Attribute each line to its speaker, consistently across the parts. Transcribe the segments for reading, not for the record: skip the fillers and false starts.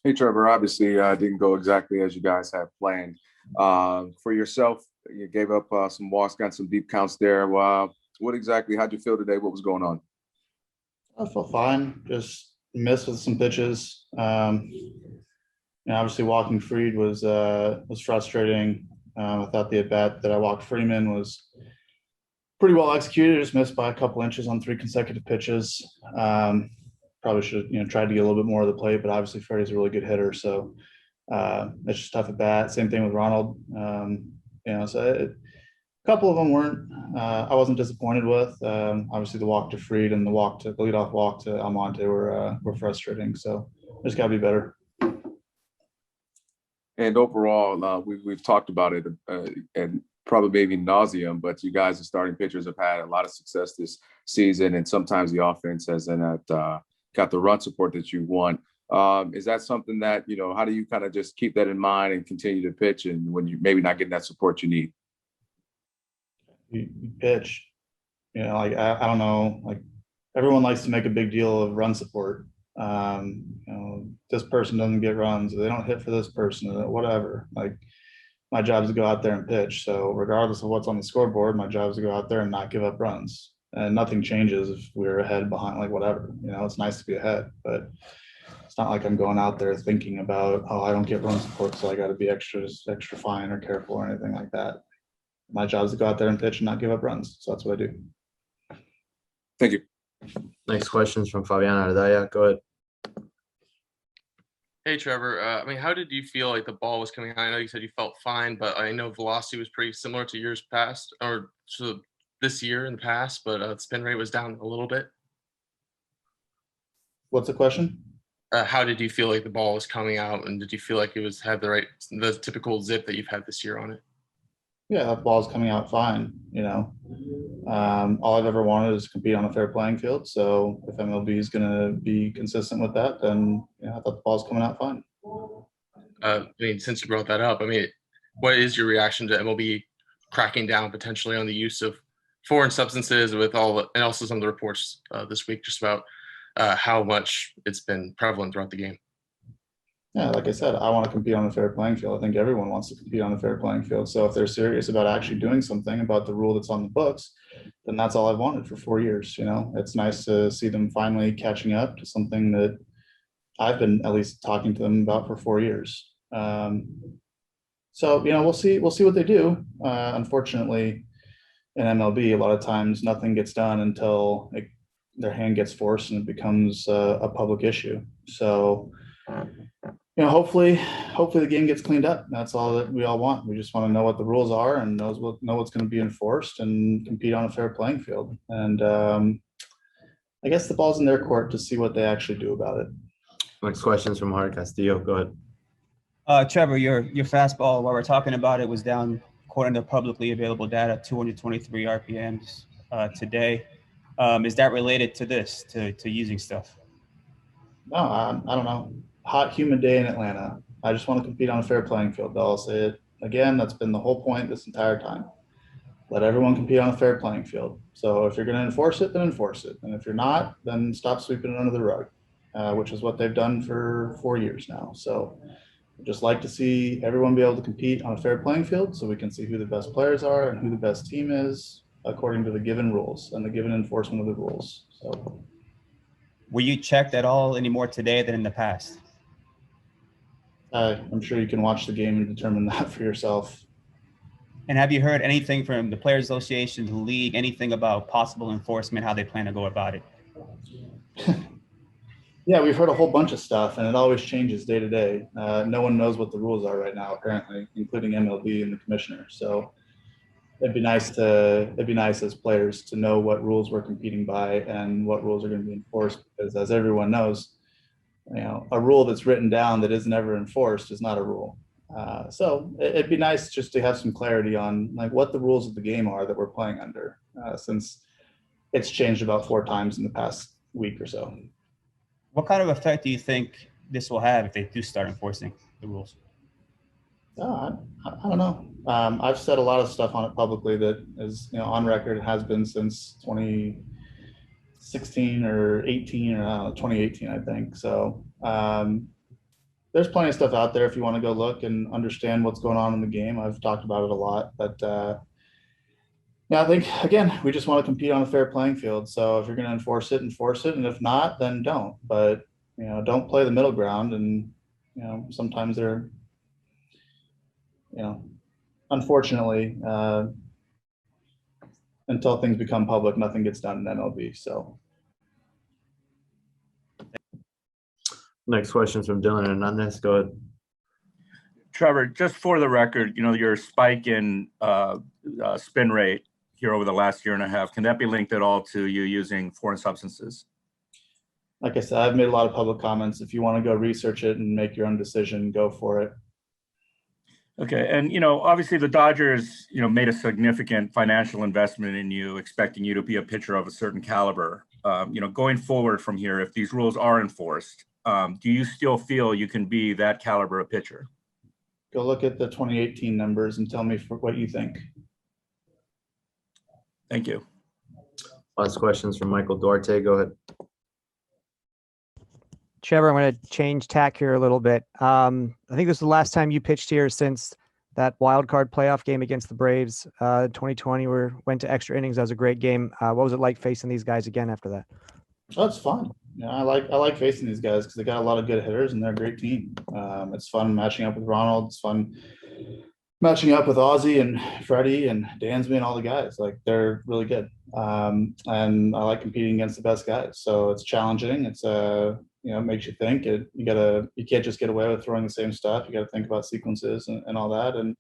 Speaker 1: Hey, Trevor, obviously didn't go exactly as you guys had planned. For yourself, you gave up some walks, got some deep counts there. What exactly, how'd you feel today? What was going on?
Speaker 2: I felt fine. Just missed with some pitches. Obviously walking Freed was frustrating. I thought the at bat that I walked Freeman was pretty well executed. Just missed by a couple inches on three consecutive pitches. Probably should tried to get a little bit more of the plate, but obviously Freddie's a really good hitter, so it's just tough at bat. Same thing with Ronald. A couple of them weren't. I wasn't disappointed with. Obviously, the walk to Freed and the leadoff walk to Almonte were frustrating. So just got to be better.
Speaker 1: And overall, we've talked about it and probably maybe nauseum, but you guys, the starting pitchers, have had a lot of success this season, and sometimes the offense hasn't got the run support that you want. Is that something that, how do you kind of just keep that in mind and continue to pitch and when you maybe not getting that support you need?
Speaker 2: You pitch, I don't know, like everyone likes to make a big deal of run support. This person doesn't get runs, or they don't hit for this person, or whatever. Like my job is to go out there and pitch. So regardless of what's on the scoreboard, my job is to go out there and not give up runs. And nothing changes if we're ahead, behind, like whatever. It's nice to be ahead, but it's not like I'm going out there thinking about, oh, I don't get run support, so I got to be extra fine or careful or anything like that. My job is to go out there and pitch and not give up runs. So that's what I do.
Speaker 1: Thank you.
Speaker 3: Next question is from Fabiana Ardaya. Go ahead.
Speaker 4: Hey, Trevor. How did you feel like the ball was coming out? I know you said you felt fine, but I know velocity was pretty similar to years past or to this year in the past, but the spin rate was down a little bit.
Speaker 2: What's the question?
Speaker 4: How did you feel like the ball was coming out, and did you feel like it had the typical zip that you've had this year on it?
Speaker 2: Yeah, that ball's coming out fine. All I've ever wanted is to compete on a fair playing field. So if MLB is going to be consistent with that, then I thought the ball's coming out fine.
Speaker 4: Since you brought that up, what is your reaction to MLB cracking down potentially on the use of foreign substances and also some of the reports this week just about how much it's been prevalent throughout the game?
Speaker 2: Yeah, like I said, I want to compete on a fair playing field. I think everyone wants to compete on a fair playing field. So if they're serious about actually doing something about the rule that's on the books, then that's all I've wanted for 4 years. It's nice to see them finally catching up to something that I've been at least talking to them about for 4 years. So we'll see what they do. Unfortunately, in MLB, a lot of times nothing gets done until their hand gets forced and it becomes a public issue. So hopefully the game gets cleaned up. That's all that we all want. We just want to know what the rules are and know what's going to be enforced and compete on a fair playing field. And I guess the ball's in their court to see what they actually do about it.
Speaker 3: Next question is from Hard Castillo. Go ahead.
Speaker 5: Trevor, your fastball, while we're talking about it, was down, according to publicly available data, 223 RPMs today. Is that related to this, to using stuff?
Speaker 2: No, I don't know. Hot, humid day in Atlanta. I just want to compete on a fair playing field. I'll say it again. That's been the whole point this entire time. Let everyone compete on a fair playing field. So if you're going to enforce it, then enforce it. And if you're not, then stop sweeping it under the rug, which is what they've done for 4 years now. So I'd just like to see everyone be able to compete on a fair playing field so we can see who the best players are and who the best team is according to the given rules and the given enforcement of the rules. So,
Speaker 5: were you checked at all any more today than in the past?
Speaker 2: I'm sure you can watch the game and determine that for yourself.
Speaker 5: And have you heard anything from the Players Association, the league, anything about possible enforcement, how they plan to go about it?
Speaker 2: Yeah, we've heard a whole bunch of stuff, and it always changes day to day. No one knows what the rules are right now, apparently, including MLB and the commissioner. So it'd be nice as players to know what rules we're competing by and what rules are going to be enforced, because as everyone knows, a rule that's written down that isn't ever enforced is not a rule. So it'd be nice just to have some clarity on like what the rules of the game are that we're playing under, since it's changed about 4 times in the past week or so.
Speaker 5: What kind of effect do you think this will have if they do start enforcing the rules?
Speaker 2: I don't know. I've said a lot of stuff on it publicly that is on record. It has been since 2016 or 18 or 2018, I think. So there's plenty of stuff out there if you want to go look and understand what's going on in the game. I've talked about it a lot, but yeah, I think again, we just want to compete on a fair playing field. So if you're going to enforce it, and if not, then don't. But don't play the middle ground. And sometimes they're, unfortunately, until things become public, nothing gets done in MLB. So.
Speaker 3: Next question is from Dylan Hernandez. Go ahead.
Speaker 6: Trevor, just for the record, your spike in spin rate here over the last year and a half, can that be linked at all to you using foreign substances?
Speaker 2: Like I said, I've made a lot of public comments. If you want to go research it and make your own decision, go for it.
Speaker 6: Okay. And, obviously the Dodgers, made a significant financial investment in you, expecting you to be a pitcher of a certain caliber. Going forward from here, if these rules are enforced, do you still feel you can be that caliber of pitcher?
Speaker 2: Go look at the 2018 numbers and tell me what you think.
Speaker 6: Thank you.
Speaker 3: Last questions from Michael Duarte. Go ahead.
Speaker 7: Trevor, I'm going to change tack here a little bit. I think this is the last time you pitched here since that wild card playoff game against the Braves, 2020, where went to extra innings. That was a great game. What was it like facing these guys again after that?
Speaker 2: Oh, it's fun. I like facing these guys because they got a lot of good hitters and they're a great team. It's fun matching up with Ronald. It's fun matching up with Ozzie and Freddie and Dansby and all the guys. Like, they're really good. And I like competing against the best guys. So it's challenging. It's it makes you think. You can't just get away with throwing the same stuff. You got to think about sequences and all that. And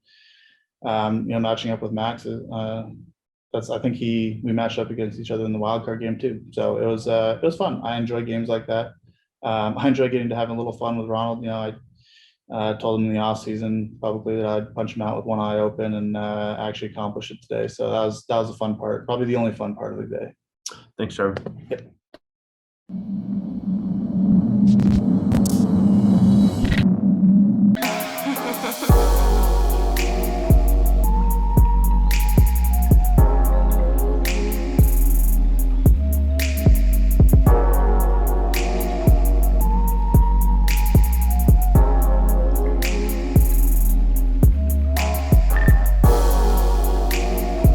Speaker 2: matching up with Max is I think we matched up against each other in the wild card game too. So it was fun. I enjoy games like that. I enjoy getting to have a little fun with Ronald. I told him in the off season publicly that I'd punch him out with one eye open, and actually accomplish it today. So that was a fun part. Probably the only fun part of the day.
Speaker 3: Thanks, Trevor.
Speaker 2: Yep.